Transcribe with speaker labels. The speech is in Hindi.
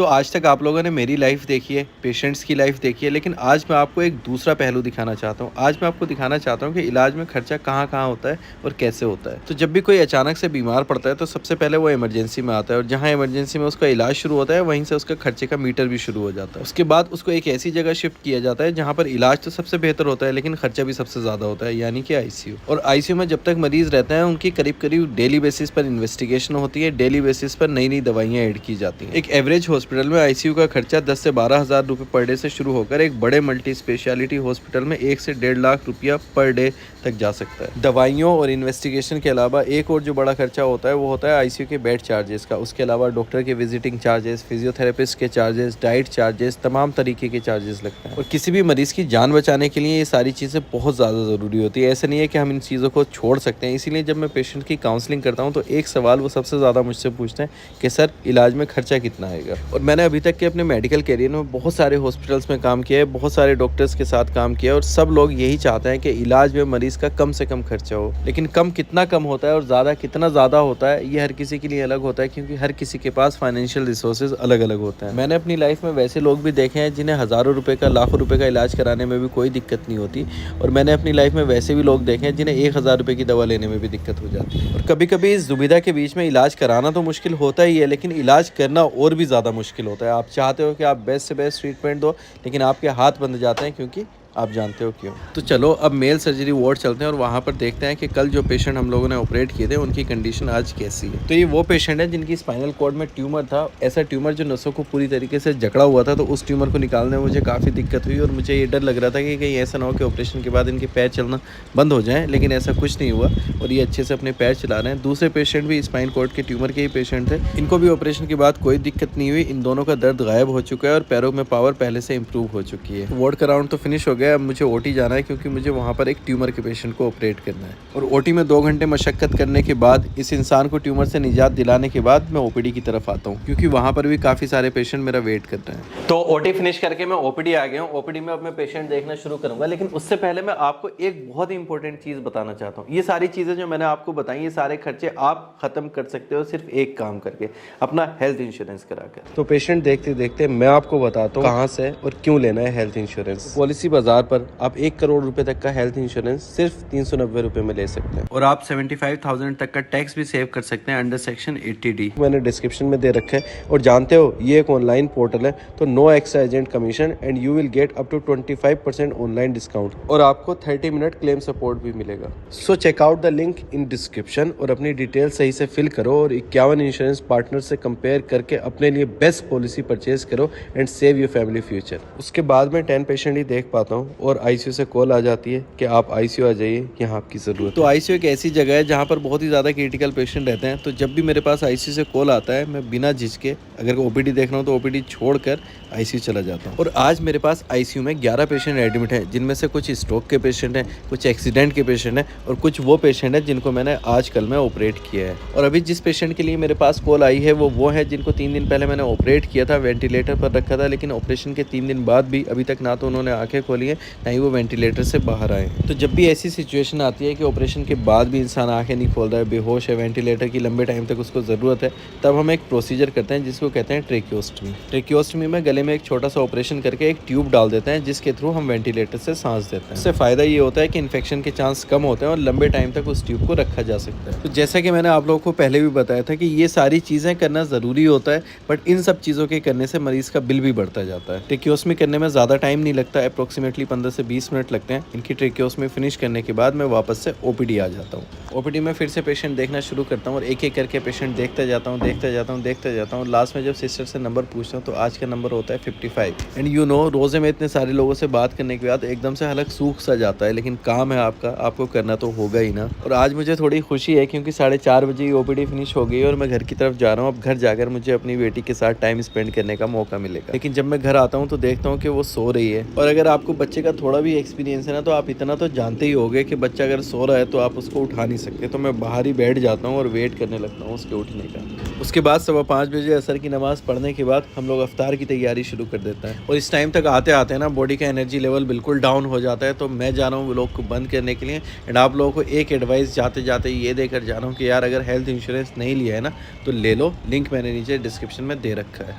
Speaker 1: तो आज तक आप लोगों ने मेरी लाइफ देखी है, पेशेंट्स की लाइफ देखी है, लेकिन आज मैं आपको एक दूसरा पहलू दिखाना चाहता हूँ। आज मैं आपको दिखाना चाहता हूँ कि इलाज में खर्चा कहाँ-कहाँ होता है और कैसे होता है। तो जब भी कोई अचानक से बीमार पड़ता है तो सबसे पहले वो इमरजेंसी में आता है और जहाँ इमरजेंसी में उसका इलाज शुरू होता है वहीं से उसका खर्चे का मीटर भी शुरू हो जाता है। उसके बाद उसको एक ऐसी जगह शिफ्ट किया जाता है जहाँ पर इलाज तो सबसे बेहतर होता है लेकिन खर्चा भी सबसे ज़्यादा होता है, यानी कि आईसीयू। और आईसीयू में जब तक मरीज़ रहते हैं उनकी करीब-करीब डेली बेसिस पर इन्वेस्टिगेशन होती है, डेली बेसिस पर नई-नई दवाइयाँ ऐड की जाती हैं। एक एवरेज हॉस्पिटल में आईसीयू का खर्चा 10 से 12 हज़ार रुपये पर डे से शुरू होकर एक बड़े मल्टी स्पेशलिटी हॉस्पिटल में 1 से 1.5 लाख रुपया पर डे तक जा सकता है। दवाइयों और इन्वेस्टिगेशन के अलावा एक और जो बड़ा खर्चा होता है वो होता है आईसीयू के बेड चार्जेस का। उसके अलावा डॉक्टर के विजिटिंग चार्जेस, फिजियोथेरेपिस्ट के चार्जेस, डाइट चार्जेस, तमाम तरीके के चार्जेस लगते हैं। और किसी भी मरीज़ की जान बचाने के लिए ये सारी चीज़ें बहुत ज़्यादा ज़रूरी होती है। ऐसा नहीं है कि हम इन चीज़ों को छोड़ सकते हैं। इसीलिए जब मैं पेशेंट की काउंसलिंग करता हूँ तो एक सवाल वो सबसे ज़्यादा मुझसे पूछते हैं कि सर इलाज में खर्चा कितना आएगा। और मैंने अभी तक के अपने मेडिकल कैरियर में बहुत सारे हॉस्पिटल्स में काम किया है, बहुत सारे डॉक्टर्स के साथ काम किया है और सब लोग यही चाहते हैं कि इलाज में मरीज़ का कम से कम खर्चा हो। लेकिन कम कितना कम होता है और ज़्यादा कितना ज़्यादा होता है ये हर किसी के लिए अलग होता है, क्योंकि हर किसी के पास फाइनेंशियल रिसोर्सेज अलग अलग होते हैं। मैंने अपनी लाइफ में वैसे लोग भी देखे हैं जिन्हें हज़ारों रुपये का, लाखों रुपये का इलाज कराने में भी कोई दिक्कत नहीं होती, और मैंने अपनी लाइफ में वैसे भी लोग देखे हैं जिन्हें 1,000 रुपये की दवा लेने में भी दिक्कत हो जाती है। और कभी कभी इस दुविधा के बीच में इलाज कराना तो मुश्किल होता ही है, लेकिन इलाज करना और भी ज़्यादा मुश्किल होता है। आप चाहते हो कि आप बेस्ट से बेस्ट ट्रीटमेंट दो, लेकिन आपके हाथ बंध जाते हैं, क्योंकि आप जानते हो क्यों। तो चलो अब मेल सर्जरी वार्ड चलते हैं और वहाँ पर देखते हैं कि कल जो पेशेंट हम लोगों ने ऑपरेट किए थे उनकी कंडीशन आज कैसी है। तो ये वो पेशेंट है जिनकी स्पाइनल कॉर्ड में ट्यूमर था, ऐसा ट्यूमर जो नसों को पूरी तरीके से जकड़ा हुआ था। तो उस ट्यूमर को निकालने में मुझे काफ़ी दिक्कत हुई और मुझे ये डर लग रहा था कि कहीं ऐसा ना हो कि ऑपरेशन के बाद इनके पैर चलना बंद हो जाए, लेकिन ऐसा कुछ नहीं हुआ और ये अच्छे से अपने पैर चला रहे हैं। दूसरे पेशेंट भी स्पाइन कॉर्ड के ट्यूमर के ही पेशेंट थे, इनको भी ऑपरेशन के बाद कोई दिक्कत नहीं हुई। इन दोनों का दर्द गायब हो चुका है और पैरों में पावर पहले से इंप्रूव हो चुकी है। वार्ड का राउंड तो फिनिश हो गया, अब मुझे ओटी जाना है, क्योंकि मुझे वहाँ पर एक ट्यूमर के पेशेंट को ऑपरेट करना है। और ओटी में 2 घंटे मशक्कत करने के बाद, इस इंसान को ट्यूमर से निजात दिलाने के बाद मैं ओपीडी की तरफ आता हूँ, क्योंकि वहाँ पर भी काफ़ी सारे पेशेंट मेरा वेट कर रहे हैं। तो ओटी फिनिश करके मैं ओपीडी आ गया हूँ। ओपीडी में अब मैं पेशेंट देखना शुरू करूँगा, लेकिन उससे पहले मैं आपको एक बहुत ही इंपॉर्टेंट चीज़ बताना चाहता हूँ। ये सारी चीज़ें जो मैंने आपको बताई, ये सारे खर्चे आप खत्म कर सकते हो सिर्फ एक काम करके, अपना हेल्थ इंश्योरेंस कराकर। तो पेशेंट देखते देखते मैं आपको बताता हूँ कहाँ से और क्यों लेना है हेल्थ इंश्योरेंस। पॉलिसी बाजार पर आप 1 करोड़ रुपए तक का हेल्थ इंश्योरेंस सिर्फ 390 रुपए में ले सकते हैं, और आप 75,000 तक का टैक्स भी सेव कर सकते हैं अंडर सेक्शन 80D। मैंने डिस्क्रिप्शन में दे रखा है। और जानते हो ये एक ऑनलाइन पोर्टल है, तो no extra agent commission and you will get up to 25% online discount, और आपको 30 मिनट क्लेम सपोर्ट भी मिलेगा। So check out the link in description और अपनी डिटेल सही से फिल करो और 51 इंश्योरेंस पार्टनर से कंपेयर करके अपने लिए बेस्ट पॉलिसी परचेज करो and save your family future. उसके बाद मैं 10 पेशेंट ही देख पाता हूँ और आईसीयू से कॉल आ जाती है कि आप आईसीयू आ जाइए, यहाँ आपकी ज़रूरत। तो आईसीयू एक ऐसी जगह है जहाँ पर बहुत ही ज़्यादा क्रिटिकल पेशेंट रहते हैं। तो जब भी मेरे पास आईसीयू से कॉल आता है, मैं बिना झिझके, अगर ओपीडी देखना हो तो ओपीडी छोड़कर आईसीयू चला जाता हूँ। और आज मेरे पास आईसीयू में 11 पेशेंट एडमिट हैं, जिनमें से कुछ स्ट्रोक के पेशेंट हैं, कुछ एक्सीडेंट के पेशेंट हैं और कुछ वो पेशेंट हैं जिनको मैंने आज कल में ऑपरेट किया है। और अभी जिस पेशेंट के लिए मेरे पास कॉल आई है वो है जिनको 3 दिन पहले मैंने ऑपरेट किया था, वेंटिलेटर पर रखा था, लेकिन ऑपरेशन के 3 दिन बाद भी अभी तक ना तो उन्होंने आंखें खोली है, ना ही वो वेंटिलेटर से बाहर आए। तो जब भी ऐसी सिचुएशन आती है कि ऑपरेशन के बाद भी इंसान आंखें नहीं खोल रहा है, बेहोश है, वेंटिलेटर की लंबे टाइम तक उसको ज़रूरत है, तब हम एक प्रोसीजर करते हैं जिसको कहते हैं ट्रेकियोस्टमी। ट्रेकियोस्टमी में गले में एक छोटा सा ऑपरेशन करके एक ट्यूब डाल देते हैं, जिसके थ्रू हम वेंटिलेटर से सांस देते हैं। इससे फ़ायदा ये होता है कि इन्फेक्शन के चांस कम होते हैं और लंबे टाइम तक उस ट्यूब को रखा जा सकता है। तो जैसा कि मैंने आप लोगों को पहले भी बताया था कि ये सारी चीज़ें करना ज़रूरी होता है, बट इन सब चीज़ों के करने से मरीज़ का बिल भी बढ़ता जाता है। ट्रेकियोस्टमी करने में ज़्यादा टाइम नहीं लगता, अप्रॉक्सीमेटली 15 से 20 मिनट लगते हैं। इनकी ट्रेकियोस्टमी फिनिश करने के बाद मैं वापस से ओपीडी आ जाता हूँ। ओपीडी में फिर से पेशेंट देखना शुरू करता हूँ और एक एक करके पेशेंट देखता जाता हूँ। लास्ट में जब सिस्टर से नंबर पूछता हूँ तो आज का नंबर होता है 55। एंड यू नो, रोज़े में इतने सारे लोगों से बात करने के बाद एकदम से हलक सूख सा जाता है, लेकिन काम है आपका, आपको करना तो होगा ही ना। और आज मुझे थोड़ी खुशी है क्योंकि 4:30 बजे ही ओपीडी फिनिश हो गई और मैं घर की तरफ जा रहा हूँ। अब घर जाकर मुझे अपनी बेटी के साथ टाइम स्पेंड करने का मौका मिलेगा। लेकिन जब मैं घर आता हूँ तो देखता हूँ कि वो सो रही है। और अगर आपको बच्चे का थोड़ा भी एक्सपीरियंस है ना, तो आप इतना तो जानते ही होगे कि बच्चा अगर सो रहा है तो आप उसको उठा नहीं सकते। तो मैं बाहर ही बैठ जाता हूँ और वेट करने लगता हूँ उसके उठने का। उसके बाद 5:15 बजे असर की नमाज़ पढ़ने के बाद हम लोग अफ्तार की तैयारी शुरू कर देते हैं। और इस टाइम तक आते आते ना बॉडी का एनर्जी लेवल बिल्कुल डाउन हो जाता है। तो मैं जा रहा हूँ लोग को बंद करने के लिए। एंड आप लोगों को एक एडवाइस जाते जाते ये देकर जा रहा हूँ कि यार अगर हेल्थ इंश्योरेंस नहीं लिया है ना तो ले लो, लिंक मैंने नीचे डिस्क्रिप्शन में दे रखा है।